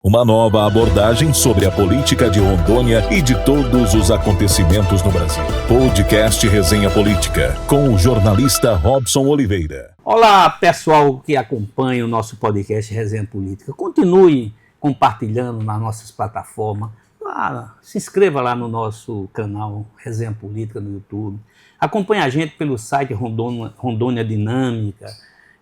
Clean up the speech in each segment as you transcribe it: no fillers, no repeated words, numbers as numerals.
Uma nova abordagem sobre a política de Rondônia e de todos os acontecimentos no Brasil. Podcast Resenha Política, com o jornalista Robson Oliveira. Olá, pessoal que acompanha o nosso podcast Resenha Política. Continue compartilhando nas nossas plataformas. Se inscreva lá no nosso canal Resenha Política no YouTube. Acompanhe a gente pelo site Rondônia Dinâmica.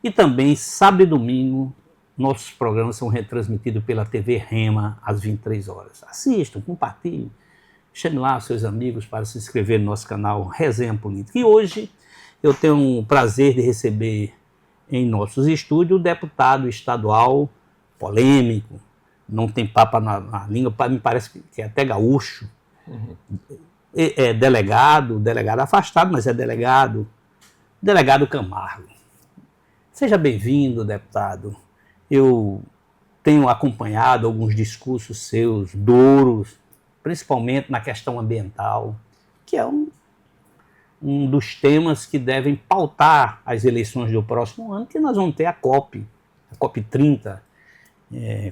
E também, sábado e domingo, nossos programas são retransmitidos pela TV Rema às 23 horas. Assistam, compartilhem, chame lá os seus amigos para se inscrever no nosso canal Resenha Política. E hoje eu tenho o prazer de receber em nossos estúdios o deputado estadual polêmico, não tem papa na língua, me parece que é até gaúcho, é delegado afastado, mas é delegado Camargo. Seja bem-vindo, deputado. Eu tenho acompanhado alguns discursos seus, duros, principalmente na questão ambiental, que é um dos temas que devem pautar as eleições do próximo ano, que nós vamos ter a COP30,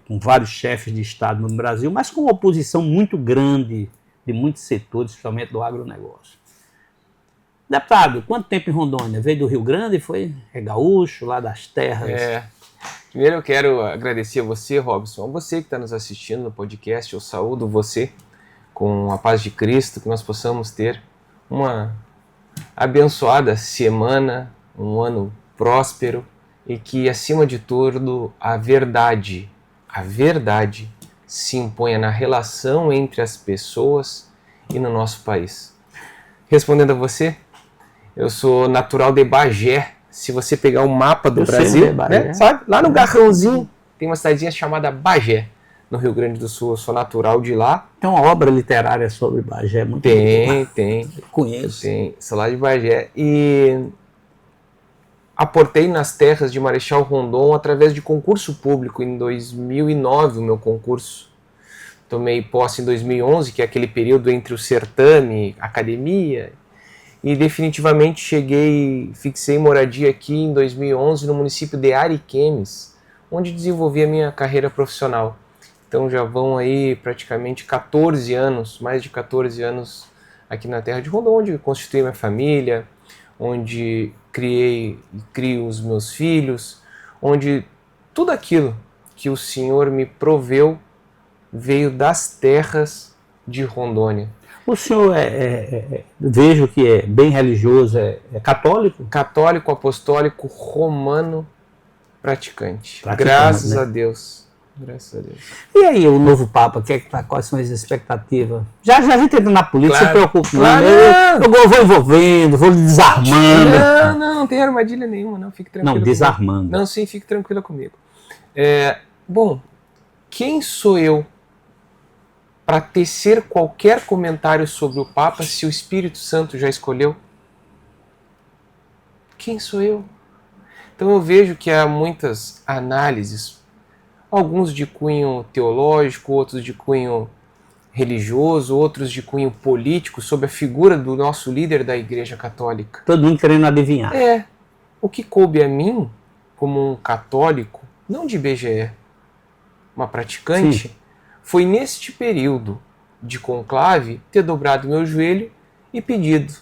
com vários chefes de Estado no Brasil, mas com uma oposição muito grande de muitos setores, principalmente do agronegócio. Deputado, quanto tempo em Rondônia? Veio do Rio Grande, é gaúcho, lá das terras... Primeiro eu quero agradecer a você, Robson, a você que está nos assistindo no podcast. Eu saúdo você com a paz de Cristo, que nós possamos ter uma abençoada semana, um ano próspero e que, acima de tudo, a verdade se imponha na relação entre as pessoas e no nosso país. Respondendo a você, eu sou natural de Bagé. Se você pegar o mapa do Brasil, né, sabe? Lá no Garrãozinho tem uma cidadezinha chamada Bagé, no Rio Grande do Sul. Eu sou natural de lá. Tem uma obra literária sobre Bagé muito boa. Tem. Eu conheço. Sou lá de Bagé. E aportei nas terras de Marechal Rondon através de concurso público em 2009, o meu concurso. Tomei posse em 2011, que é aquele período entre o certame, academia. E definitivamente fixei moradia aqui em 2011 no município de Ariquemes, onde desenvolvi a minha carreira profissional. Então já vão aí praticamente 14 anos, mais de 14 anos aqui na terra de Rondônia, onde constituí minha família, onde criei e crio os meus filhos, onde tudo aquilo que o Senhor me proveu veio das terras de Rondônia. O senhor vejo que é bem religioso, é católico? Católico, apostólico, romano, praticante. Graças, né? a Deus. Graças a Deus. E aí, o novo Papa, quais são as expectativas? Já a gente entra na política, claro, se preocupa. Claro. Eu vou envolvendo, vou desarmando. Não tem armadilha nenhuma, não. Fique tranquilo. Não, desarmando. Comigo. Não, sim, fique tranquila comigo. Bom, quem sou eu para tecer qualquer comentário sobre o Papa se o Espírito Santo já escolheu? Quem sou eu? Então eu vejo que há muitas análises, alguns de cunho teológico, outros de cunho religioso, outros de cunho político, sobre a figura do nosso líder da Igreja Católica. Todo mundo querendo adivinhar. O que coube a mim, como um católico, não de IBGE, uma praticante, foi neste período de conclave ter dobrado meu joelho e pedido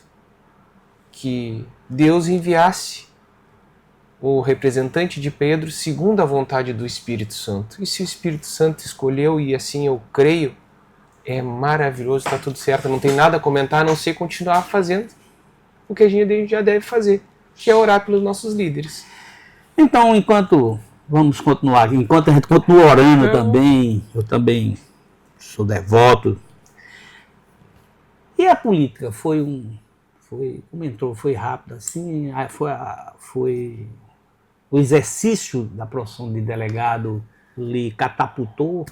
que Deus enviasse o representante de Pedro segundo a vontade do Espírito Santo. E se o Espírito Santo escolheu, e assim eu creio, é maravilhoso, está tudo certo, não tem nada a comentar, a não ser continuar fazendo o que a gente já deve fazer, que é orar pelos nossos líderes. Então, vamos continuar aqui. Enquanto a gente continua orando também, eu também sou devoto. E a política foi rápido assim, foi o exercício da profissão de delegado lhe catapultou,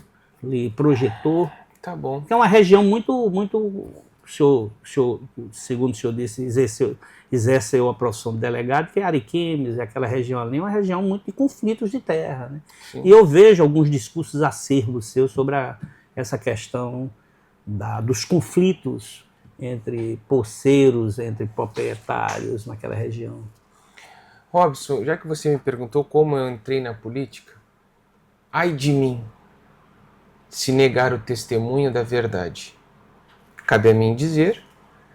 lhe projetou. Tá bom. É uma região muito, o senhor, segundo o senhor disse, exerceu a profissão de delegado, que é Ariquemes, aquela região ali, uma região muito de conflitos de terra, né? E eu vejo alguns discursos acerbos seus sobre essa questão dos conflitos entre poceiros, entre proprietários naquela região. Robson, já que você me perguntou como eu entrei na política, ai de mim se negar o testemunho da verdade? Cabe a mim dizer,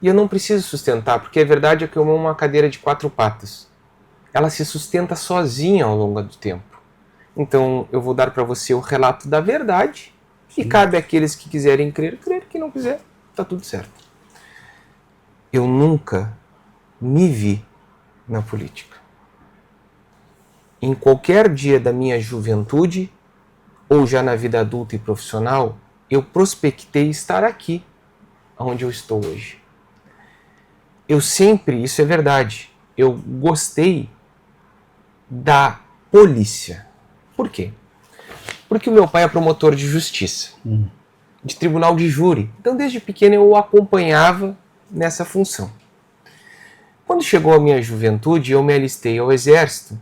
e eu não preciso sustentar, porque a verdade é que como uma cadeira de 4 patas. Ela se sustenta sozinha ao longo do tempo. Então eu vou dar para você o relato da verdade, e cabe àqueles que quiserem crer, quem não quiser, está tudo certo. Eu nunca me vi na política. Em qualquer dia da minha juventude, ou já na vida adulta e profissional, eu prospectei estar aqui, onde eu estou hoje. Eu sempre, isso é verdade, eu gostei da polícia. Por quê? Porque o meu pai é promotor de justiça, de tribunal de júri. Então, desde pequeno, eu o acompanhava nessa função. Quando chegou a minha juventude, eu me alistei ao Exército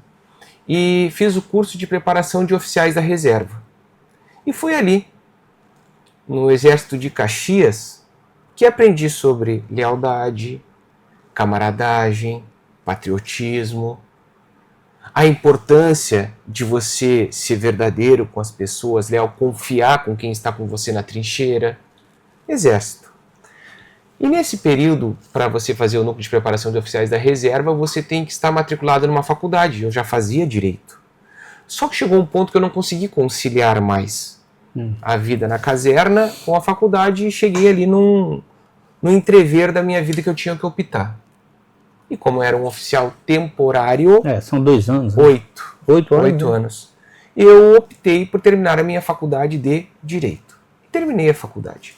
e fiz o curso de preparação de oficiais da reserva. E foi ali, no Exército de Caxias, que aprendi sobre lealdade, camaradagem, patriotismo, a importância de você ser verdadeiro com as pessoas, leal, confiar com quem está com você na trincheira. Exército. E nesse período, para você fazer o núcleo de preparação de oficiais da reserva, você tem que estar matriculado numa faculdade. Eu já fazia direito. Só que chegou um ponto que eu não consegui conciliar mais a vida na caserna com a faculdade e cheguei ali no entrever da minha vida que eu tinha que optar. E como era um oficial temporário... São 2 anos. 8. 8 anos. 8 anos. Eu optei por terminar a minha faculdade de Direito. Terminei a faculdade.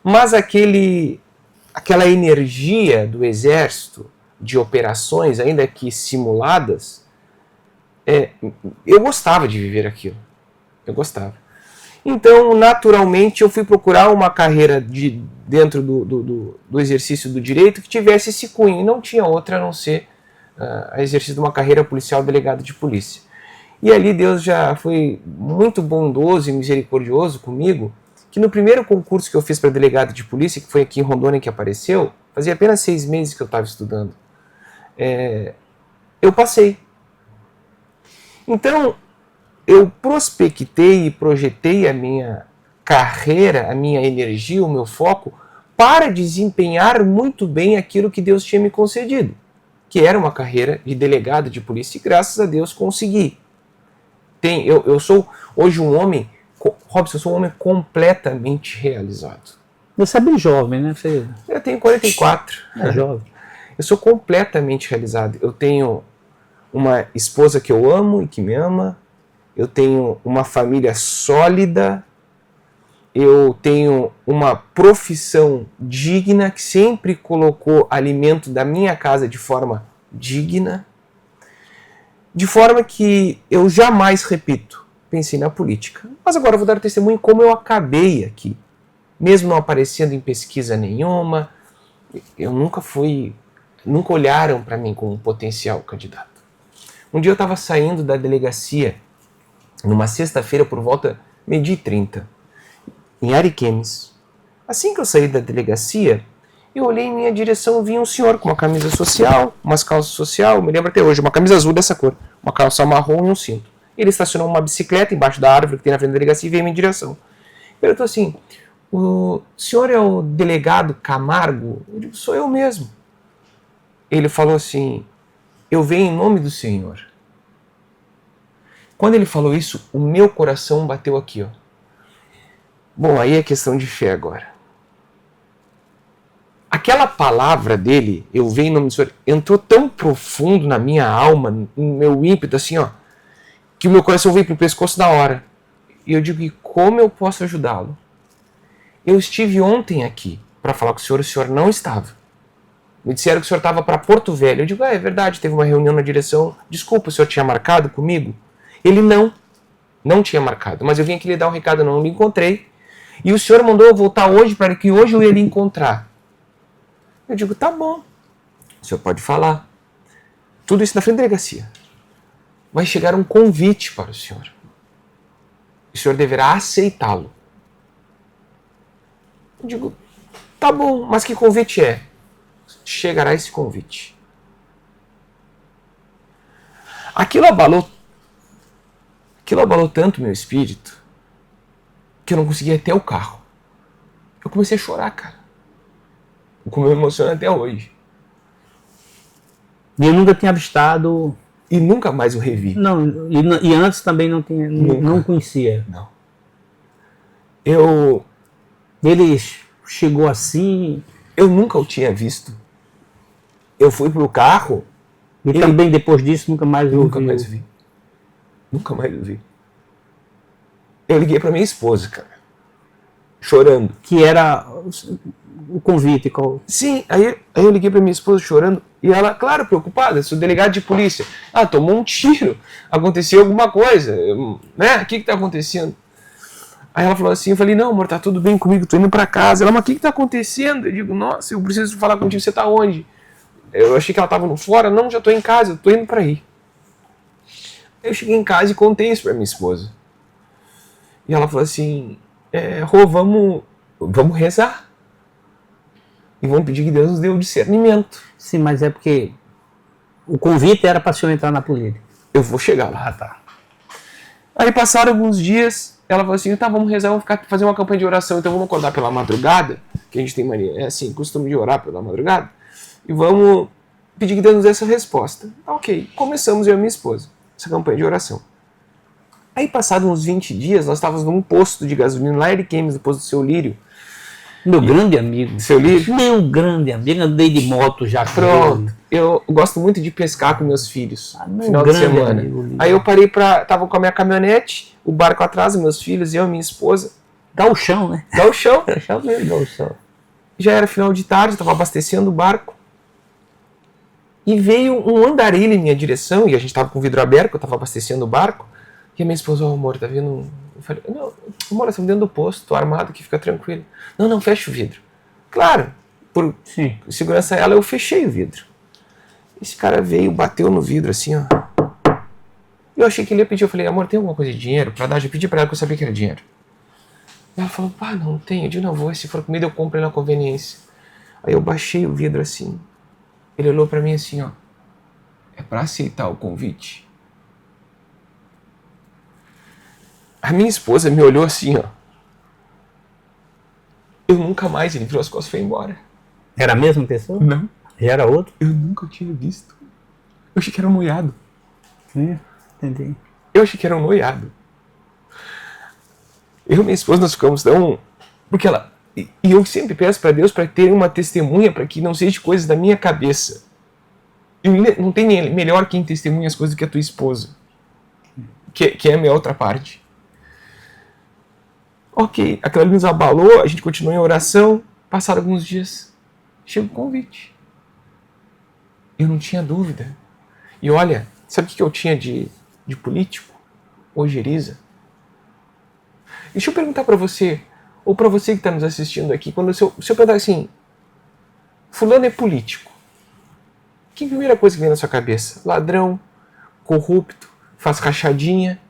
Mas aquela energia do Exército, de operações, ainda que simuladas, eu gostava de viver aquilo. Eu gostava. Então, naturalmente, eu fui procurar uma carreira dentro do exercício do direito que tivesse esse cunho. E não tinha outra a não ser a exercício de uma carreira policial, delegado de polícia. E ali Deus já foi muito bondoso e misericordioso comigo, que no primeiro concurso que eu fiz para delegado de polícia, que foi aqui em Rondônia que apareceu, fazia apenas 6 meses que eu estava estudando, eu passei. Então, eu prospectei e projetei a minha carreira, a minha energia, o meu foco, para desempenhar muito bem aquilo que Deus tinha me concedido, que era uma carreira de delegado de polícia, e graças a Deus consegui. Eu sou hoje um homem, Robson, eu sou um homem completamente realizado. Você é bem jovem, né? Eu tenho 44. É jovem. Eu sou completamente realizado. Eu tenho uma esposa que eu amo e que me ama. Eu tenho uma família sólida. Eu tenho uma profissão digna que sempre colocou alimento da minha casa de forma digna. De forma que eu jamais, repito, pensei na política. Mas agora eu vou dar testemunho como eu acabei aqui. Mesmo não aparecendo em pesquisa nenhuma, eu nunca olharam para mim como um potencial candidato. Um dia eu estava saindo da delegacia, numa sexta-feira por volta 12h30, em Ariquemes. Assim que eu saí da delegacia, eu olhei em minha direção e vi um senhor com uma camisa social, umas calças social, me lembro até hoje, uma camisa azul dessa cor, uma calça marrom e um cinto. Ele estacionou uma bicicleta embaixo da árvore que tem na frente da delegacia e veio em minha direção. Eu estou assim, o senhor é o delegado Camargo? Eu digo, sou eu mesmo. Ele falou assim, eu venho em nome do Senhor. Quando ele falou isso, o meu coração bateu aqui, ó. Bom, aí é questão de fé agora. Aquela palavra dele, eu venho em nome do Senhor, entrou tão profundo na minha alma, no meu ímpeto, assim, ó, que o meu coração veio pro pescoço na hora. E eu digo, e como eu posso ajudá-lo? Eu estive ontem aqui para falar com o senhor não estava. Me disseram que o senhor estava para Porto Velho. Eu digo, é verdade, teve uma reunião na direção. Desculpa, o senhor tinha marcado comigo? Ele não tinha marcado, mas eu vim aqui lhe dar um recado, não lhe encontrei. E o senhor mandou eu voltar hoje para que hoje eu ia lhe encontrar. Eu digo, tá bom, o senhor pode falar. Tudo isso na frente da delegacia. Vai chegar um convite para o senhor. O senhor deverá aceitá-lo. Eu digo, tá bom, mas que convite é? Chegará esse convite. Aquilo abalou tanto meu espírito que eu não conseguia ir até o carro. Eu comecei a chorar, cara. Como eu me emociono até hoje. E eu nunca tinha avistado. E nunca mais o revi. Não, e antes também não conhecia. Não. Ele chegou assim. Eu nunca o tinha visto. Eu fui pro carro. E também depois disso nunca mais Nunca mais vi. Nunca mais vi. Eu liguei pra minha esposa, cara. Chorando. Que era o convite. Sim, aí eu liguei pra minha esposa chorando. E ela, claro, preocupada. Sou delegado de polícia. Ah, tomou um tiro. Aconteceu alguma coisa. Né? O que tá acontecendo? Aí ela falou assim, eu falei, não, amor, tá tudo bem comigo, tô indo pra casa. Ela, mas o que tá acontecendo? Eu digo, nossa, eu preciso falar contigo, você tá onde? Eu achei que ela tava no fora, não, já tô em casa, eu tô indo pra aí. Eu cheguei em casa e contei isso pra minha esposa. E ela falou assim, Rô, vamos rezar. E vamos pedir que Deus nos dê o discernimento. Sim, mas é porque o convite era para o senhor entrar na política. Eu vou chegar lá. Ah, tá. Aí passaram alguns dias, ela falou assim, tá, vamos rezar, vamos fazer uma campanha de oração, então vamos acordar pela madrugada, que a gente tem mania, costume de orar pela madrugada, e vamos pedir que Deus nos dê essa resposta. Ok, começamos eu e minha esposa, essa campanha de oração. Aí passados uns 20 dias, nós estávamos num posto de gasolina lá em Ariquemes, no posto do Seu Lírio. Meu grande amigo. Seu Lírio? Meu grande amigo, andei de moto já. Pronto. Eu gosto muito de pescar com meus filhos, no final de semana. Amigo. Aí eu tava com a minha caminhonete, o barco atrás, meus filhos, eu e minha esposa. Gauchão, né? Gauchão. Gauchão mesmo, gauchão. Já era final de tarde, eu tava abastecendo o barco. E veio um andarilho em minha direção, e a gente tava com o vidro aberto, eu tava abastecendo o barco. E a minha esposa, amor, tá vindo... Eu falei, não, amor, estamos dentro do posto, tô armado aqui, fica tranquilo. Não, fecha o vidro. Claro, por segurança a ela, eu fechei o vidro. Esse cara veio, bateu no vidro assim, ó. Eu achei que ele ia pedir, eu falei, amor, tem alguma coisa de dinheiro pra dar? Já pedi pra ela que eu sabia que era dinheiro. E ela falou, não tenho. Eu digo, não, vou, se for comida eu compro na conveniência. Aí eu baixei o vidro assim. Ele olhou pra mim assim, ó. É pra aceitar o convite? A minha esposa me olhou assim, ó. Eu nunca mais, ele virou as costas e foi embora. Era a mesma pessoa? Não. Já era outro? Eu nunca tinha visto. Eu achei que era um noiado. Sim, entendi. Eu achei que era um noiado. Eu e minha esposa, nós ficamos tão... Porque ela... E eu sempre peço pra Deus para ter uma testemunha, para que não seja coisas da minha cabeça. E não tem melhor quem testemunha as coisas do que a tua esposa. Que é a minha outra parte. Ok, aquilo ali nos abalou, a gente continuou em oração, passaram alguns dias, chega o convite. Eu não tinha dúvida. E olha, sabe o que eu tinha de político? Ojeriza. Deixa eu perguntar pra você, ou pra você que está nos assistindo aqui, quando se eu perguntar assim, fulano é político, que primeira coisa que vem na sua cabeça? Ladrão, corrupto, faz rachadinha,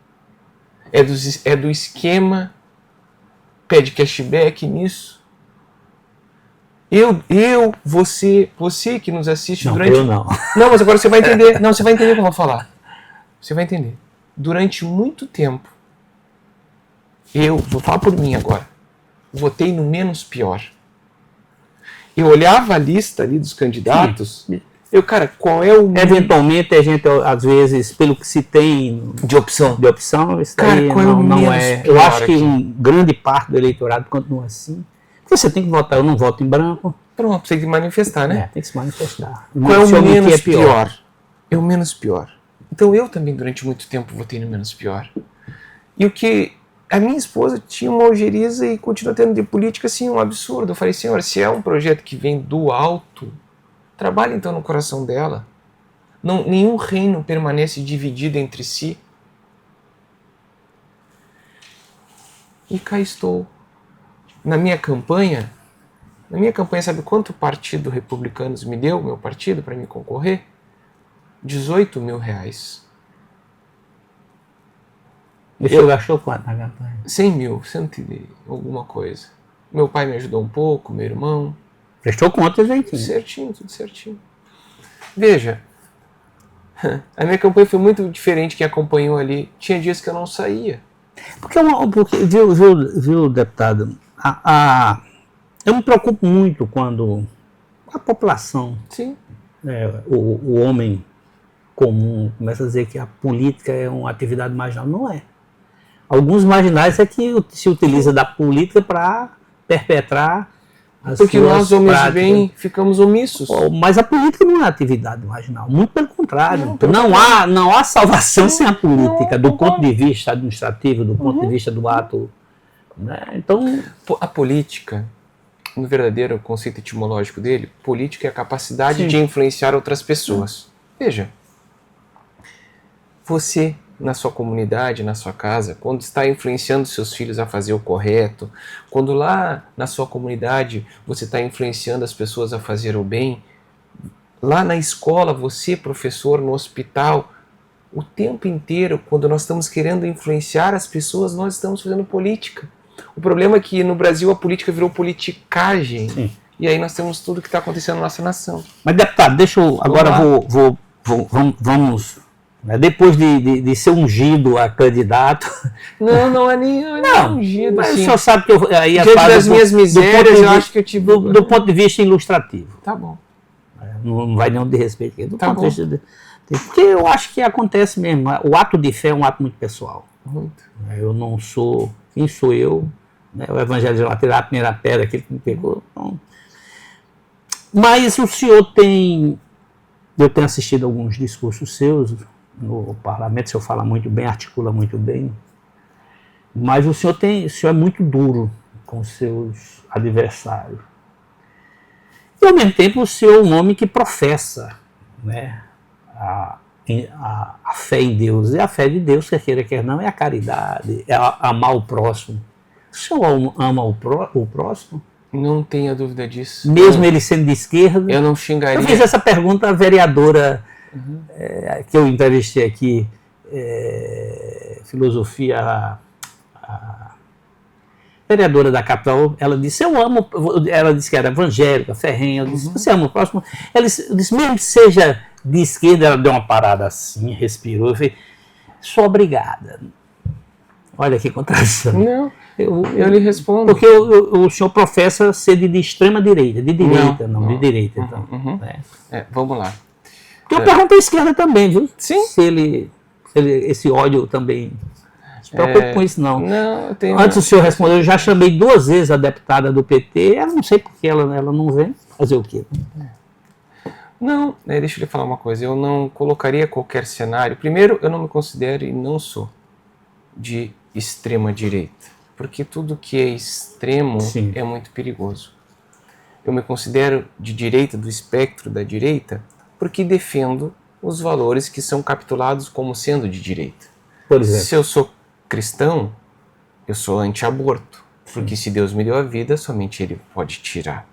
é do esquema, pede cashback nisso. Você que nos assiste não, durante... Eu não. Não, mas agora você vai entender. Não, você vai entender o que eu vou falar. Você vai entender. Durante muito tempo, eu, vou falar por mim agora, votei no menos pior. Eu olhava a lista ali dos candidatos, cara, qual é o... Eventualmente a gente, às vezes, pelo que se tem de opção, isso daí qual não é... pior Eu acho que aqui? grande parte do eleitorado continua assim. Porque você tem que votar, eu não voto em branco. Pronto, você tem que manifestar, né? Tem que se manifestar. Qual é o menos pior? É o menos pior. Então eu também, durante muito tempo, votei no menos pior. E o que... A minha esposa tinha uma ojeriza e continua tendo de política, assim, um absurdo. Eu falei, senhora, se é um projeto que vem do alto, trabalhe então no coração dela. Nenhum reino permanece dividido entre si. E cá estou. Na minha campanha, sabe quanto o Partido Republicanos me deu, meu partido, para me concorrer? R$18 mil. O senhor gastou quanto na campanha? 100 mil, 100 e alguma coisa. Meu pai me ajudou um pouco, meu irmão. Prestou conta, gente. Tudo certinho. Veja, a minha campanha foi muito diferente. Quem acompanhou ali, tinha dias que eu não saía. Porque viu, deputado, eu me preocupo muito quando a população, Sim. O homem comum, começa a dizer que a política é uma atividade marginal. Não é. Alguns marginais é que se utiliza da política para perpetrar as Porque nós, homens de práticas. bem, ficamos omissos. Mas a política não é atividade marginal, muito pelo contrário. Não, Não há salvação sem a política, do ponto de vista administrativo, do ponto de vista do ato. Né? Então, A política, no verdadeiro conceito etimológico dele, política é a capacidade Sim. de influenciar outras pessoas. Veja, você, na sua comunidade, na sua casa, quando está influenciando seus filhos a fazer o correto, quando lá na sua comunidade você está influenciando as pessoas a fazer o bem, lá na escola, você, professor, no hospital, o tempo inteiro, quando nós estamos querendo influenciar as pessoas, nós estamos fazendo política. O problema é que no Brasil a política virou politicagem. Sim. E aí nós temos tudo que está acontecendo na nossa nação. mas deputado, deixa eu agora vamos né, depois de ser ungido a candidato. Não é nem ungido. Mas Assim. o senhor sabe que eu aí Diante das minhas misérias, eu acho que eu tive... do ponto de vista ilustrativo. Tá bom. Não vai nenhum de respeito aqui. Do Tá ponto bom. de vista porque eu acho que acontece mesmo. O ato de fé é um ato muito pessoal. Muito. Eu não sou. Quem sou eu? Né? O evangelho de lá tirar a primeira pedra, aquele que me pegou. Então. Mas o senhor tem. Eu tenho assistido alguns discursos seus no parlamento, o senhor fala muito bem, articula muito bem. Mas o senhor é muito duro com os seus adversários. E ao mesmo tempo o senhor é um homem que professa, né, a fé em Deus. E a fé de Deus, quer queira, quer não, é a caridade, é amar o próximo. O senhor ama o próximo? Não tenha dúvida disso. Mesmo ele sendo de esquerda? Eu não xingaria. Eu fiz essa pergunta à vereadora que eu entrevistei aqui, filosofia, a vereadora da capital. Ela disse, ela disse que era evangélica, ferrenha. Eu disse, você ama o próximo? Ela disse, mesmo que seja de esquerda. Ela deu uma parada assim, respirou. Eu falei, sou obrigada. Olha que contradição. Não, eu lhe respondo. Porque o senhor professa ser de extrema direita, de direita, não de direita. Então, né? Vamos lá. Porque eu pergunto à esquerda também, viu? Sim. Se esse ódio também. Não se preocupe com isso, não. Não, eu tenho... Antes o senhor respondeu, eu já chamei 2 vezes a deputada do PT, ela não sei porque ela não vem. Fazer o quê? Não, deixa eu lhe falar uma coisa. Eu não colocaria qualquer cenário. Primeiro, eu não me considero e não sou de extrema direita, porque tudo que é extremo Sim. é muito perigoso. Eu me considero de direita, do espectro da direita, porque defendo os valores que são capitulados como sendo de direita. Por exemplo. Se eu sou cristão, eu sou anti-aborto, porque se Deus me deu a vida, somente Ele pode tirar.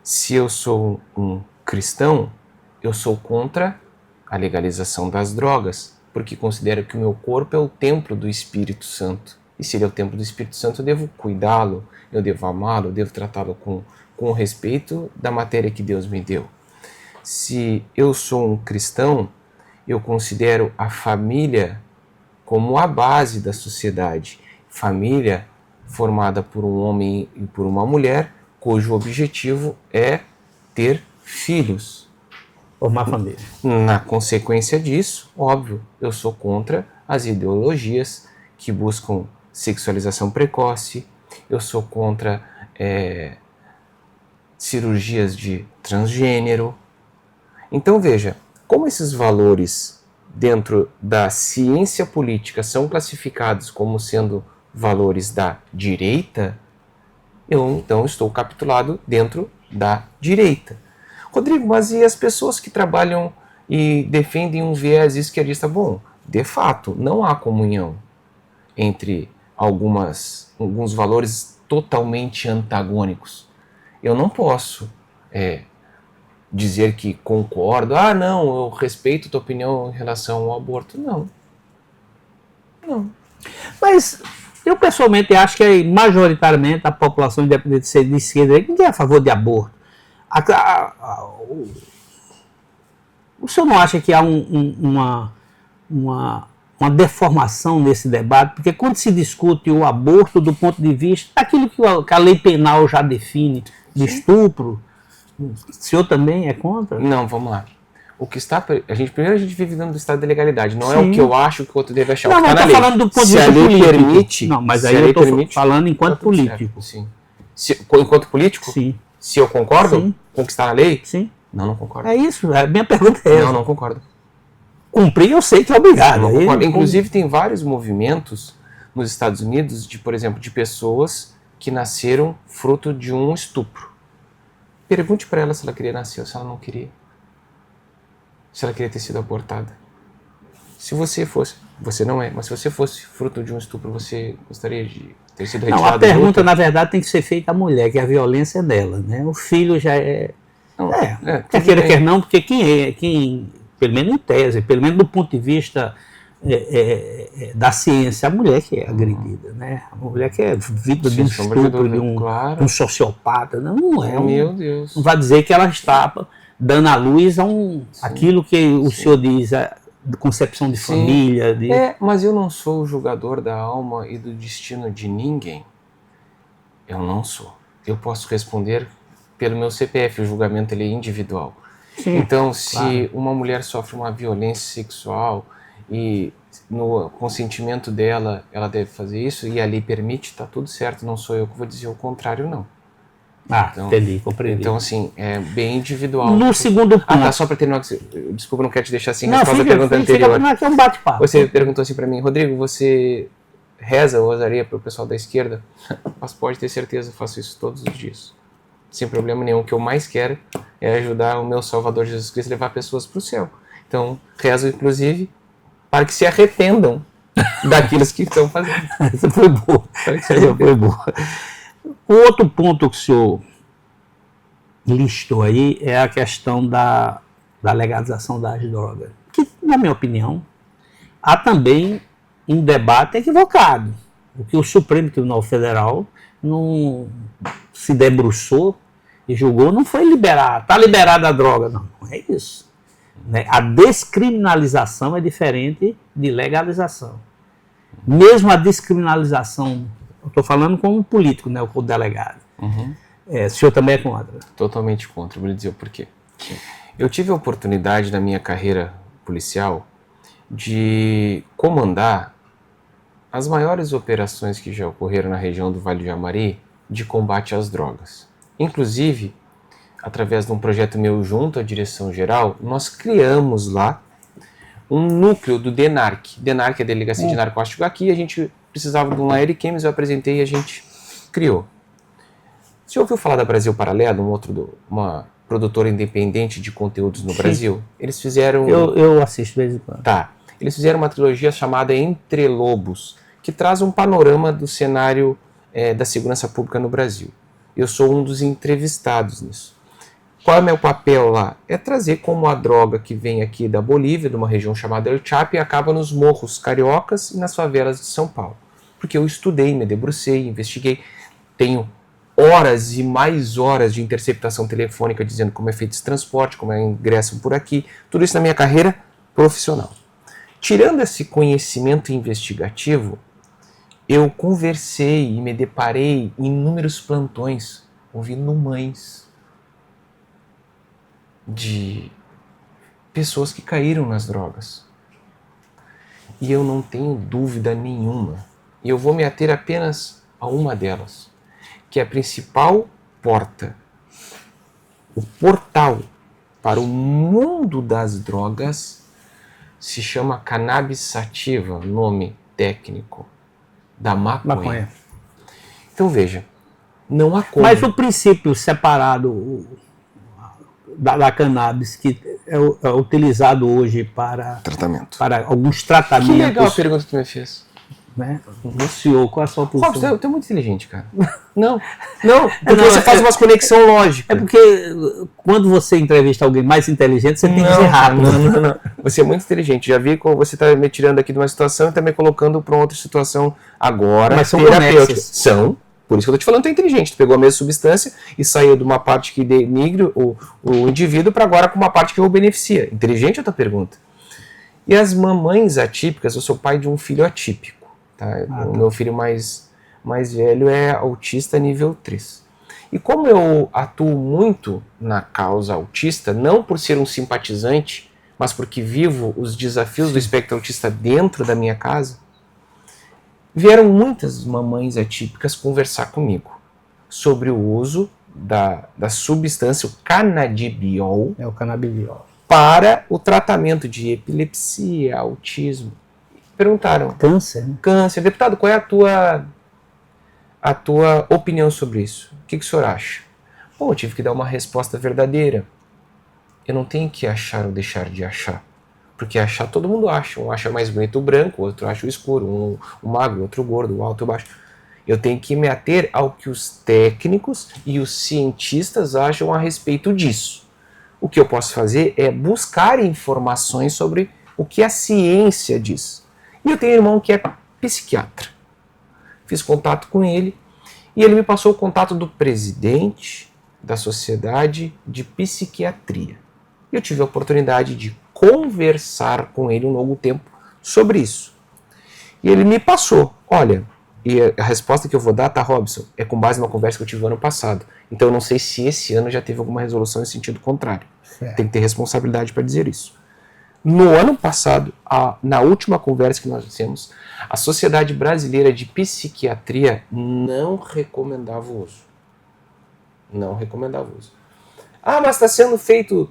Se eu sou um cristão, eu sou contra a legalização das drogas, porque considero que o meu corpo é o templo do Espírito Santo. E se ele é o templo do Espírito Santo, eu devo cuidá-lo, eu devo amá-lo, eu devo tratá-lo com o respeito da matéria que Deus me deu. Se eu sou um cristão, eu considero a família como a base da sociedade. Família formada por um homem e por uma mulher, cujo objetivo é ter filhos. Formar família. Na consequência disso, óbvio, eu sou contra as ideologias que buscam sexualização precoce, eu sou contra cirurgias de transgênero. Então veja, como esses valores dentro da ciência política são classificados como sendo valores da direita, eu então estou capitulado dentro da direita. Rodrigo, mas e as pessoas que trabalham e defendem um viés esquerdista? Bom, de fato, não há comunhão entre alguns valores totalmente antagônicos. Eu não posso dizer que concordo, não, eu respeito a tua opinião em relação ao aborto. Não. Mas eu pessoalmente acho que majoritariamente a população, independente de ser de esquerda, ninguém é a favor de aborto. O senhor não acha que há uma uma deformação nesse debate, porque quando se discute o aborto do ponto de vista daquilo que a lei penal já define, de estupro, o senhor também é contra? Não, vamos lá. O que está. Primeiro a gente vive dentro do estado de legalidade. Não é Sim. o que eu acho que o outro deve achar. Não, o que mas está eu na estou lei. falando do ponto de Se vista a lei político. permite. Não, mas se aí a eu lei estou permite, falando enquanto tá tudo político. certo, sim. Enquanto político? Sim. Se eu concordo Sim. com o que está na lei? Sim. Não concordo. É isso, a minha pergunta é essa. Não concordo. Cumprir eu sei que é obrigado. Não Aí, concordo. Inclusive tem vários movimentos nos Estados Unidos, de, por exemplo, de pessoas que nasceram fruto de um estupro. Pergunte para ela se ela queria nascer ou se ela não queria. Se ela queria ter sido abortada. Se você fosse, você não é, mas se você fosse fruto de um estupro, você gostaria de ter sido retirado? Não, a pergunta, na verdade, tem que ser feita à mulher, que a violência é dela, né? O filho já é... Não, quer queira, quer não, porque quem, pelo menos em tese, pelo menos do ponto de vista da ciência, a mulher que é agredida, né? A mulher que é vítima de um estupro, de um sociopata, não é. Meu Deus. Não vai dizer que ela está dando à luz aquilo que o senhor diz, a concepção de família. Mas eu não sou o julgador da alma e do destino de ninguém. Eu não sou. Eu posso responder pelo meu CPF, o julgamento ele é individual. Sim, então, se claro. uma mulher sofre uma violência sexual e no consentimento dela, ela deve fazer isso e a lei permite, tá tudo certo, não sou eu que vou dizer o contrário, não. Então, entendi, compreendi. Então, assim, é bem individual. No segundo ponto... tá, só para terminar, desculpa, não quero te deixar sem resposta à pergunta anterior. Aqui é um bate-papo. Você perguntou assim para mim, Rodrigo, você reza ou osaria para o pessoal da esquerda? Mas pode ter certeza, eu faço isso todos os dias. Sem problema nenhum. O que eu mais quero é ajudar o meu Salvador Jesus Cristo a levar pessoas para o céu. Então, rezo, inclusive, para que se arrependam daquilo que estão fazendo. Essa foi boa. Essa foi boa. O outro ponto que o senhor listou aí é a questão da legalização das drogas. Que, na minha opinião, há também um debate equivocado. O que o Supremo Tribunal Federal não se debruçou e julgou, não foi liberar, está liberada a droga, não é isso. Né? A descriminalização é diferente de legalização. Mesmo a descriminalização, eu estou falando como um político, né, o delegado. O senhor também é contra? Totalmente contra, vou lhe dizer o porquê. Eu tive a oportunidade na minha carreira policial de comandar as maiores operações que já ocorreram na região do Vale do Jaguari de combate às drogas. Inclusive, através de um projeto meu junto à direção geral, nós criamos lá um núcleo do DENARC. DENARC é a Delegacia de Narcótico aqui, a gente precisava de um Aerichems, eu apresentei e a gente criou. Você ouviu falar da Brasil Paralelo, uma produtora independente de conteúdos no Brasil? Eles fizeram... Eu assisto de vez em quando. Tá. Eles fizeram uma trilogia chamada Entre Lobos, que traz um panorama do cenário da segurança pública no Brasil. Eu sou um dos entrevistados nisso. Qual é o meu papel lá? É trazer como a droga que vem aqui da Bolívia, de uma região chamada El Chapo, e acaba nos morros cariocas e nas favelas de São Paulo. Porque eu estudei, me debrucei, investiguei, tenho horas e mais horas de interceptação telefônica dizendo como é feito esse transporte, como ingressam por aqui, tudo isso na minha carreira profissional. Tirando esse conhecimento investigativo, eu conversei e me deparei em inúmeros plantões, ouvindo mães de pessoas que caíram nas drogas. E eu não tenho dúvida nenhuma, e eu vou me ater apenas a uma delas, que é a principal porta, o portal para o mundo das drogas, se chama cannabis sativa, nome técnico da maconha. Então veja, não há como... Mas o princípio separado da cannabis que é utilizado hoje para alguns tratamentos... Que legal a pergunta que tu me fez. Né? O senhor, qual é a sua posição? Robson, tu é muito inteligente, cara. Não, porque você faz uma conexão lógica. É porque quando você entrevista alguém mais inteligente, você tem que ser rápido. Não. Você é muito inteligente. Já vi como você está me tirando aqui de uma situação e está me colocando para outra situação agora. Mas são terapêutica. São. Por isso que eu estou te falando que tu é inteligente. Tu pegou a mesma substância e saiu de uma parte que denigre o indivíduo para agora com uma parte que o beneficia. Inteligente é a tua pergunta. E as mamães atípicas, eu sou pai de um filho atípico. Tá? O meu filho mais velho é autista nível 3. E como eu atuo muito na causa autista, não por ser um simpatizante, mas porque vivo os desafios do espectro autista dentro da minha casa, vieram muitas mamães atípicas conversar comigo sobre o uso da substância, o canabidiol, É o canabidiol. para o tratamento de epilepsia, autismo. Perguntaram, Câncer, né? câncer, deputado, qual é a tua opinião sobre isso? O que o senhor acha? Bom, eu tive que dar uma resposta verdadeira. Eu não tenho que achar ou deixar de achar. Porque achar todo mundo acha. Um acha mais bonito o branco, outro acha o escuro, um magro, outro gordo, o alto e o baixo. Eu tenho que me ater ao que os técnicos e os cientistas acham a respeito disso. O que eu posso fazer é buscar informações sobre o que a ciência diz. E eu tenho um irmão que é psiquiatra. Fiz contato com ele e ele me passou o contato do presidente da Sociedade de Psiquiatria. E eu tive a oportunidade de conversar com ele um longo tempo sobre isso. E ele me passou, olha, e a resposta que eu vou dar, tá, Robson, é com base numa conversa que eu tive no ano passado. Então eu não sei se esse ano já teve alguma resolução em sentido contrário. Certo. Tem que ter responsabilidade para dizer isso. No ano passado, na última conversa que nós fizemos, a Sociedade Brasileira de Psiquiatria não recomendava o uso. Não recomendava o uso. Ah, mas está sendo feito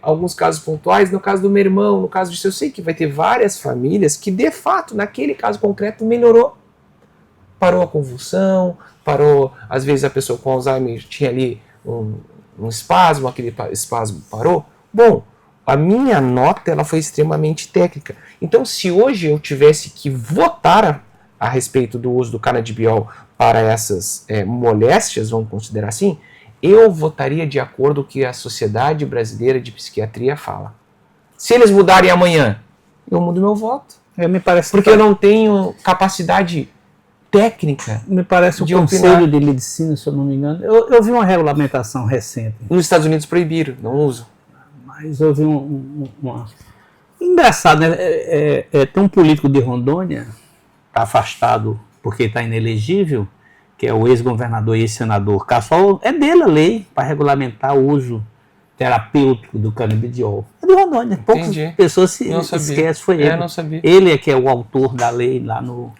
alguns casos pontuais, no caso do meu irmão, no caso disso, eu sei que vai ter várias famílias que, de fato, naquele caso concreto, melhorou. Parou a convulsão, parou, às vezes a pessoa com Alzheimer tinha ali um espasmo, aquele espasmo parou. Bom, a minha nota ela foi extremamente técnica. Então, se hoje eu tivesse que votar a respeito do uso do canabidiol para essas moléstias, vamos considerar assim, eu votaria de acordo com o que a Sociedade Brasileira de Psiquiatria fala. Se eles mudarem amanhã, eu mudo meu voto. Me parece porque eu não tenho capacidade técnica. Me parece o Conselho de Medicina, se eu não me engano. Eu vi uma regulamentação recente. Nos Estados Unidos proibiram, não usam. Mas eu vi uma... Engraçado, né? Tem um político de Rondônia, está afastado porque está inelegível, que é o ex-governador e ex-senador Cassol. É dele a lei para regulamentar o uso terapêutico do canabidiol. É de Rondônia. Poucas pessoas se esquecem, foi ele. Não sabia. Ele é que é o autor da lei lá no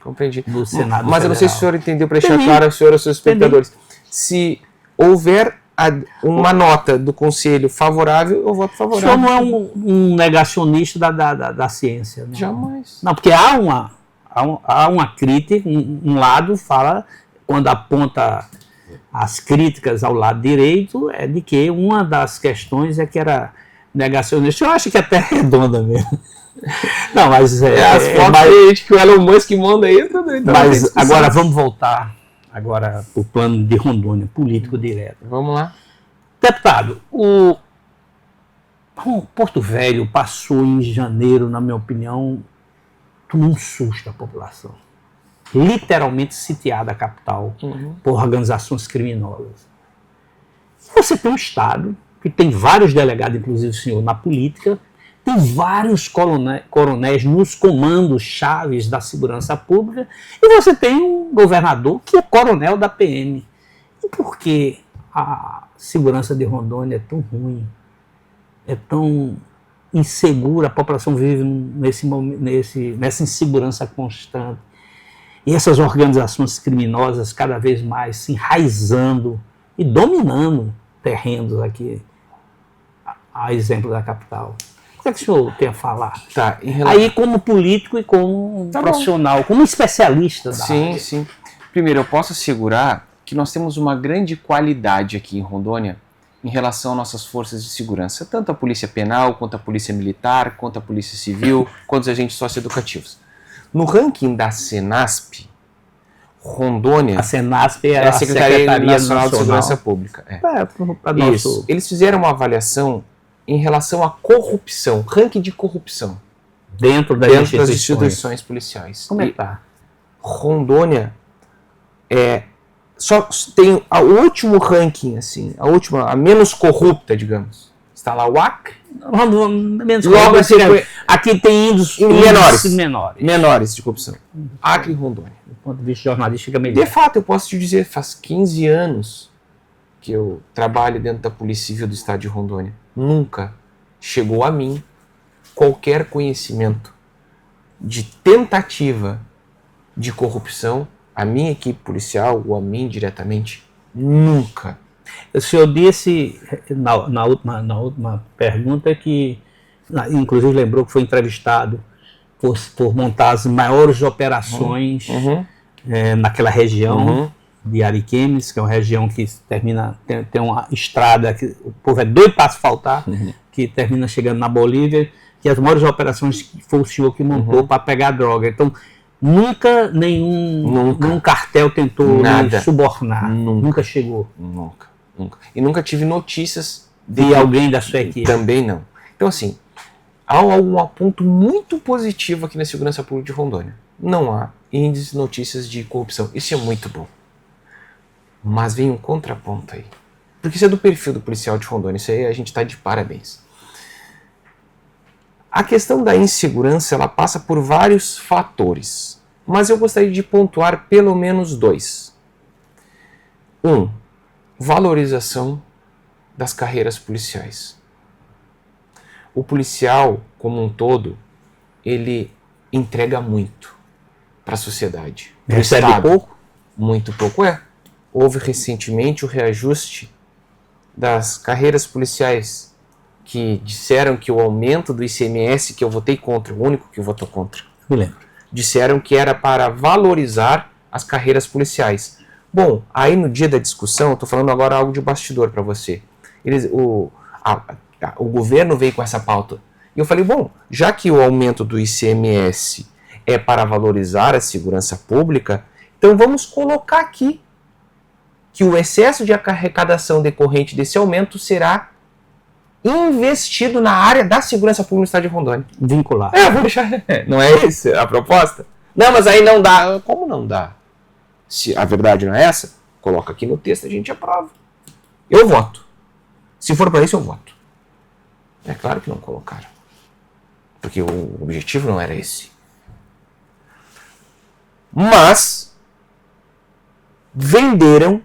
Senado. Mas eu não sei se o senhor entendeu, para deixar claro ao senhor e aos seus espectadores. Se houver uma nota do Conselho favorável, eu voto favorável. O senhor não é um negacionista da ciência. Não. Jamais. Não, porque há uma crítica, um lado fala, quando aponta as críticas ao lado direito, é de que uma das questões é que era negacionista. Eu acho que é até redonda mesmo. Não, mas as fotos que o Elon Musk manda aí. Mas agora vamos voltar para o plano de Rondônia, político direto. Vamos lá. Deputado, o Porto Velho passou em janeiro, na minha opinião, tomou um susto à população. Literalmente sitiada a capital por organizações criminosas. Você tem um Estado que tem vários delegados, inclusive o senhor, na política, tem vários coronéis nos comandos chaves da segurança pública, e você tem um governador que é coronel da PM. E por que a segurança de Rondônia é tão ruim, é tão insegura, a população vive nessa insegurança constante? E essas organizações criminosas cada vez mais se enraizando e dominando terrenos aqui, a exemplo da capital. O que é que o senhor tem a falar? Tá, aí como político e como profissional, como especialista da área. Sim. Primeiro, eu posso assegurar que nós temos uma grande qualidade aqui em Rondônia em relação às nossas forças de segurança, tanto a Polícia Penal, quanto a Polícia Militar, quanto a Polícia Civil, quanto os agentes socioeducativos. No ranking da Senasp, Rondônia... A Senasp é a Secretaria Nacional de Segurança Pública. Isso. Eles fizeram uma avaliação em relação à corrupção, ranking de corrupção. Dentro das instituições policiais. Como é que tá? Rondônia só tem o último ranking, assim, a menos corrupta, digamos. Está lá o Acre, Menos Logo aqui tem índices menores de corrupção. Acre e Rondônia. Do ponto de vista jornalístico, fica melhor. De fato, eu posso te dizer, faz 15 anos que eu trabalho dentro da Polícia Civil do Estado de Rondônia. Nunca chegou a mim qualquer conhecimento de tentativa de corrupção, a minha equipe policial ou a mim diretamente. Nunca. O senhor disse na última pergunta que, inclusive lembrou que foi entrevistado por montar as maiores operações naquela região de Ariquemes, que é uma região que tem uma estrada que o povo é doido para asfaltar, que termina chegando na Bolívia, que as maiores operações que foi o senhor que montou para pegar droga. Então, nunca nenhum cartel tentou subornar. Nunca chegou. Nunca. E nunca tive notícias de alguém da sua equipe. Também não. Então, assim, há um ponto muito positivo aqui na segurança pública de Rondônia. Não há índices de notícias de corrupção. Isso é muito bom. Mas vem um contraponto aí. Porque isso é do perfil do policial de Rondônia. Isso aí a gente está de parabéns. A questão da insegurança, ela passa por vários fatores. Mas eu gostaria de pontuar pelo menos 2. Valorização das carreiras policiais. O policial, como um todo, ele entrega muito para a sociedade. Recebe pouco? Muito pouco, Houve recentemente o reajuste das carreiras policiais, que disseram que o aumento do ICMS, que eu votei contra, o único que eu votou contra, me lembro, disseram que era para valorizar as carreiras policiais. Bom, aí no dia da discussão, eu estou falando agora algo de bastidor para você. O governo veio com essa pauta. E eu falei, bom, já que o aumento do ICMS é para valorizar a segurança pública, então vamos colocar aqui que o excesso de arrecadação decorrente desse aumento será investido na área da segurança pública no estado de Rondônia. Vincular. Vou deixar. Não é essa a proposta? Não, mas aí não dá. Como não dá? Se a verdade não é essa, coloca aqui no texto, a gente aprova. Eu voto. Se for para isso, eu voto. É claro que não colocaram. Porque o objetivo não era esse. Mas venderam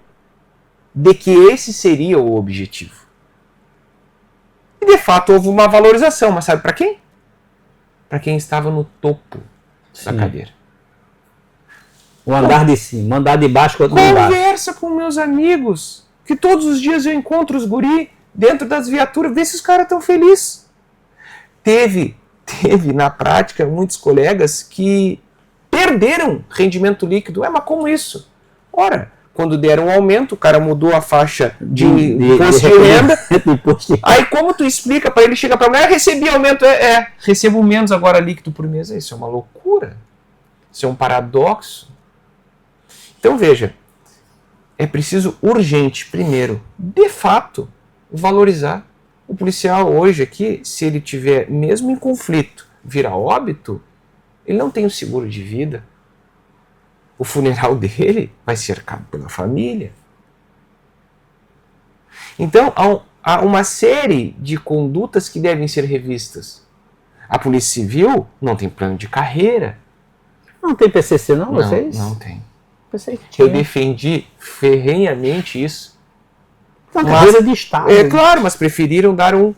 de que esse seria o objetivo. E de fato houve uma valorização, mas sabe para quem? Para quem estava no topo da cadeira. O andar de cima, andar de baixo com o andar de baixo. Conversa com meus amigos, que todos os dias eu encontro os guri dentro das viaturas, vê se os caras estão felizes. Teve na prática muitos colegas que perderam rendimento líquido. Mas como isso? Ora, quando deram um aumento, o cara mudou a faixa de imposto de renda. Aí como tu explica para ele, chega para mulher, recebi aumento, recebo menos agora líquido por mês. Isso é uma loucura. Isso é um paradoxo. Então veja, é preciso urgente, primeiro, de fato, valorizar. O policial hoje aqui, se ele tiver, mesmo em conflito, vir a óbito, ele não tem o seguro de vida. O funeral dele vai ser cercado pela família. Então, há uma série de condutas que devem ser revistas. A Polícia Civil não tem plano de carreira. Não tem PCC não, vocês? Não tem. Pensei que tinha. Eu defendi ferrenhamente isso. Uma carreira de Estado. É claro, mas preferiram dar um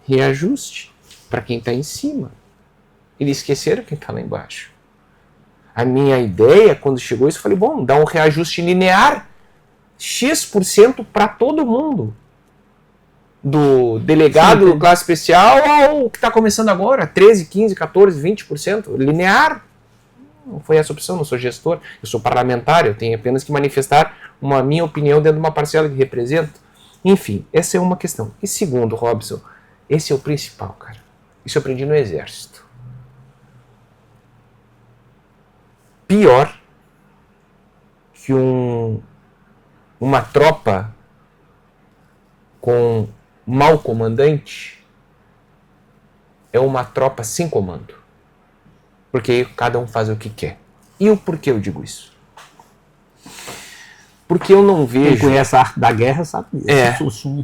reajuste para quem está em cima. Eles esqueceram quem está lá embaixo. A minha ideia, quando chegou isso, eu falei, bom, dá um reajuste linear, X% para todo mundo. Do delegado do classe especial ao que está começando agora, 13, 15, 14, 20%, linear. Não foi essa opção, não sou gestor, eu sou parlamentar, eu tenho apenas que manifestar uma minha opinião dentro de uma parcela que represento. Enfim, essa é uma questão. E segundo, Robson, esse é o principal, cara. Isso eu aprendi no Exército. Pior que uma tropa com mau comandante é uma tropa sem comando. Porque cada um faz o que quer. E o porquê eu digo isso? Porque eu não vejo... Quem conhece a arte da guerra sabe disso.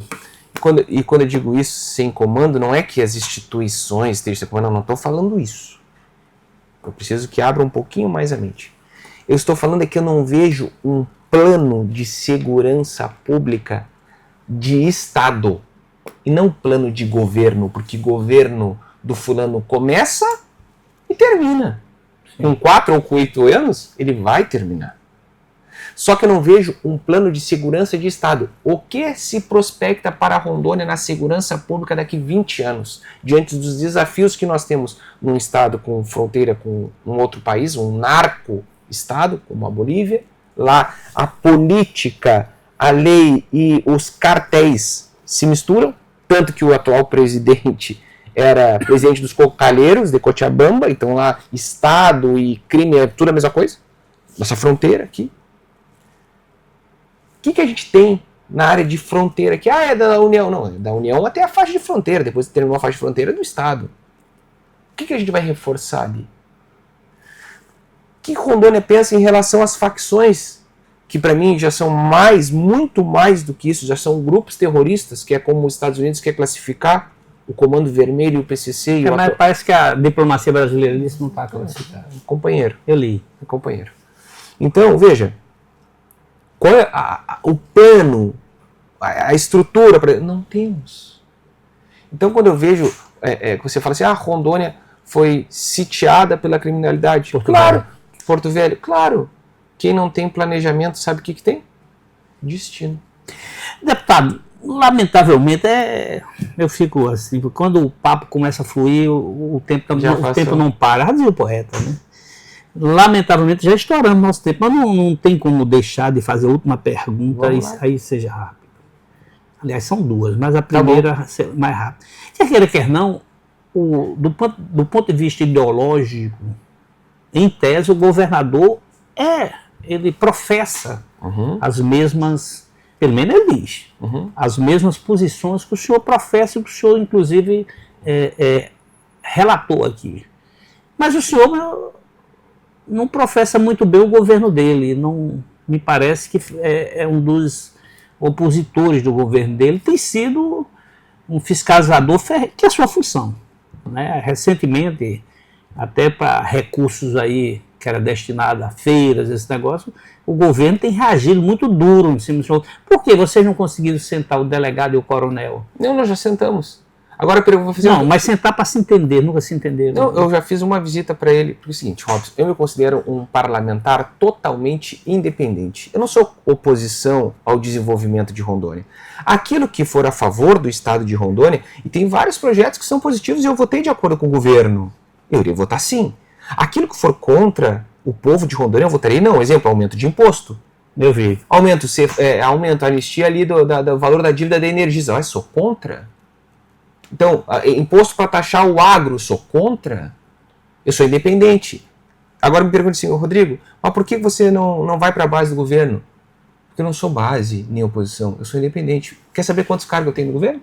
quando eu digo isso sem comando, não é que as instituições estejam sem comando, eu não estou falando isso. Eu preciso que abra um pouquinho mais a mente. Eu estou falando é que eu não vejo um plano de segurança pública de Estado e não plano de governo, porque governo do fulano começa e termina. Sim. Com 4 ou com 8 anos, ele vai terminar. Só que eu não vejo um plano de segurança de Estado. O que se prospecta para Rondônia na segurança pública daqui 20 anos, diante dos desafios que nós temos num Estado com fronteira com um outro país, um narco-Estado, como a Bolívia? Lá a política, a lei e os cartéis se misturam, tanto que o atual presidente era presidente dos cocalheiros de Cochabamba, então lá Estado e crime é tudo a mesma coisa. Nossa fronteira aqui. O que a gente tem na área de fronteira aqui? Ah, é da União. Não, é da União até a faixa de fronteira. Depois que terminou a faixa de fronteira, é do Estado. O que a gente vai reforçar ali? O que Rondônia pensa em relação às facções, que para mim já são muito mais do que isso, já são grupos terroristas, que é como os Estados Unidos quer classificar o Comando Vermelho e o PCC. Mas parece que a diplomacia brasileira nisso não está classificada. Companheiro. Eu li. Companheiro. Então, veja, qual é o plano, a estrutura? Não temos. Então, quando eu vejo, você fala assim, Rondônia foi sitiada pela criminalidade. Claro. Porto Velho, claro. Quem não tem planejamento sabe o que tem? Destino. Deputado, lamentavelmente, eu fico assim, quando o papo começa a fluir, o tempo não para. Já dizia o poeta, né? Lamentavelmente, já estouramos nosso tempo, mas não tem como deixar de fazer a última pergunta, aí seja rápido. Aliás, são duas, mas a primeira mais rápida. Quer queira, quer não, do ponto de vista ideológico, em tese, o governador ele professa as mesmas, pelo menos ele diz, as mesmas posições que o senhor professa e que o senhor, inclusive, relatou aqui. Mas o senhor não professa muito bem o governo dele, não me parece que é um dos opositores do governo dele, tem sido um fiscalizador que é a sua função, né? Recentemente, até para recursos aí que era destinado a feiras, esse negócio, o governo tem reagido muito duro em cima do senhor. Por que vocês não conseguiram sentar o delegado e o coronel? Não, nós já sentamos. Agora eu vou fazer mas sentar para se entender, nunca se entenderam. Não, eu já fiz uma visita para ele, porque é o seguinte, Robson, eu me considero um parlamentar totalmente independente. Eu não sou oposição ao desenvolvimento de Rondônia. Aquilo que for a favor do estado de Rondônia, e tem vários projetos que são positivos e eu votei de acordo com o governo, eu iria votar sim. Aquilo que for contra o povo de Rondônia, eu votarei não. Exemplo, aumento de imposto. Eu vi. Aumento a anistia ali do valor da dívida da Energisa. Eu sou contra. Então, imposto para taxar o agro, sou contra. Eu sou independente. Agora me pergunta assim, Rodrigo, mas por que você não vai para a base do governo? Porque eu não sou base nem oposição, eu sou independente. Quer saber quantos cargos eu tenho no governo?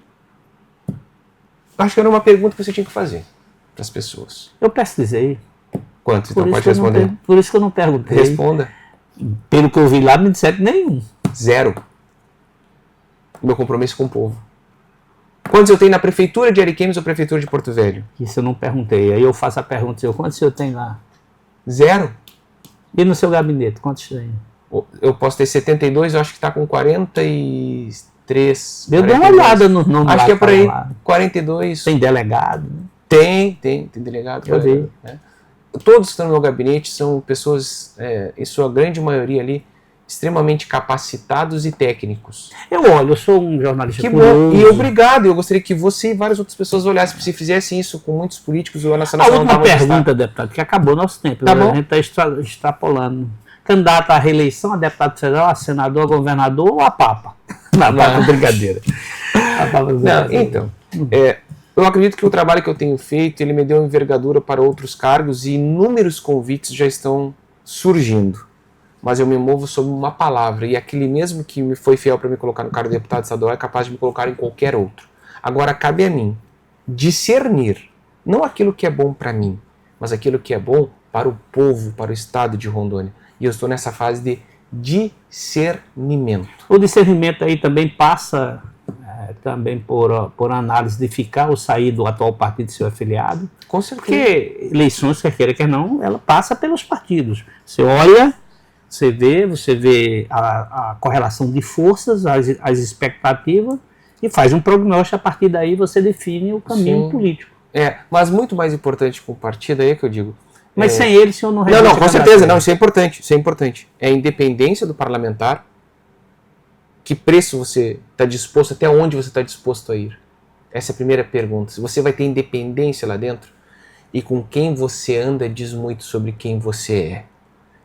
Acho que era uma pergunta que você tinha que fazer para as pessoas. Eu pesquisei. Quantos? Então pode responder. Por isso que eu não perguntei. Responda. Pelo que eu vi lá, me disseram nenhum. 0. Meu compromisso com o povo. Quantos eu tenho na prefeitura de Ariquemes ou prefeitura de Porto Velho? Isso eu não perguntei. Aí eu faço a pergunta, quantos eu tenho lá? 0. E no seu gabinete, quantos tem? Eu posso ter 72, eu acho que está com 43. Eu dei uma olhada no nome. Acho que é por aí. 42. Tem delegado, né? Tem delegado. Eu vi. Né? Todos que estão no meu gabinete são pessoas, em sua grande maioria ali, extremamente capacitados e técnicos. Eu sou um jornalista que curioso. bom, e obrigado. Eu gostaria que você e várias outras pessoas olhassem. Se fizessem isso com muitos políticos, o Nacional não estava. A última pergunta, deputado, que acabou nosso tempo. Tá bom. A gente está extrapolando. Candidato à reeleição, a deputado federal, a senador, a governador ou a papa? Não, a papa brincadeira. A papa brincadeira. Então, eu acredito que o trabalho que eu tenho feito, ele me deu envergadura para outros cargos e inúmeros convites já estão surgindo. Mas eu me movo sob uma palavra, e aquele mesmo que me foi fiel para me colocar no cargo de deputado estadual é capaz de me colocar em qualquer outro. Agora, cabe a mim discernir, não aquilo que é bom para mim, mas aquilo que é bom para o povo, para o estado de Rondônia. E eu estou nessa fase de discernimento. O discernimento aí também passa também por análise de ficar ou sair do atual partido de seu afiliado. Com certeza. Porque eleições, quer queira, quer não, ela passa pelos partidos. Você olha, você vê a correlação de forças, as expectativas, e faz um prognóstico. A partir daí você define o caminho político. Mas muito mais importante com o partido, aí é que eu digo. Mas sem ele, o senhor não resolve. Não, com certeza, não, isso é importante, isso é importante. É a independência do parlamentar, que preço você está disposto, até onde você está disposto a ir. Essa é a primeira pergunta. Se você vai ter independência lá dentro, e com quem você anda diz muito sobre quem você é.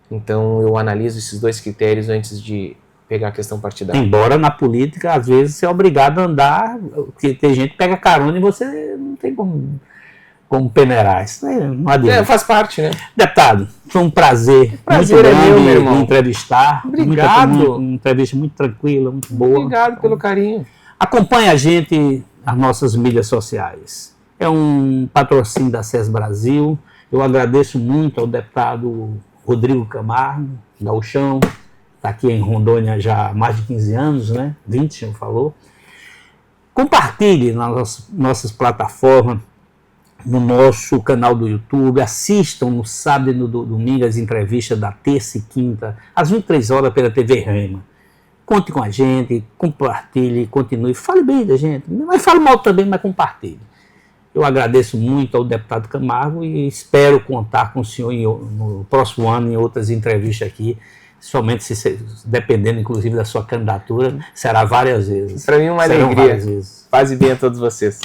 Então eu analiso esses dois critérios antes de pegar a questão partidária. Embora na política, às vezes, você é obrigado a andar, porque tem gente que pega carona e você não tem como peneirar. Isso não adianta. Faz parte, né? Deputado, foi um prazer. Prazer muito é grande meu, meu irmão. me entrevistar. Obrigado. Uma entrevista muito tranquila, muito boa. Obrigado pelo carinho. Acompanhe a gente nas nossas mídias sociais. É um patrocínio da SES Brasil. Eu agradeço muito ao deputado Rodrigo Camargo, Gauchão, está aqui em Rondônia já há mais de 15 anos, né? 20, o senhor falou. Compartilhe nas nossas plataformas, no nosso canal do YouTube, assistam no sábado e no domingo as entrevistas da terça e quinta, às 23 horas pela TV Rema. Conte com a gente, compartilhe, continue, fale bem da gente, mas fale mal também, mas compartilhe. Eu agradeço muito ao deputado Camargo e espero contar com o senhor no próximo ano em outras entrevistas aqui, somente dependendo, inclusive, da sua candidatura, será várias vezes. Para mim é uma alegria. Paz e bem a todos vocês.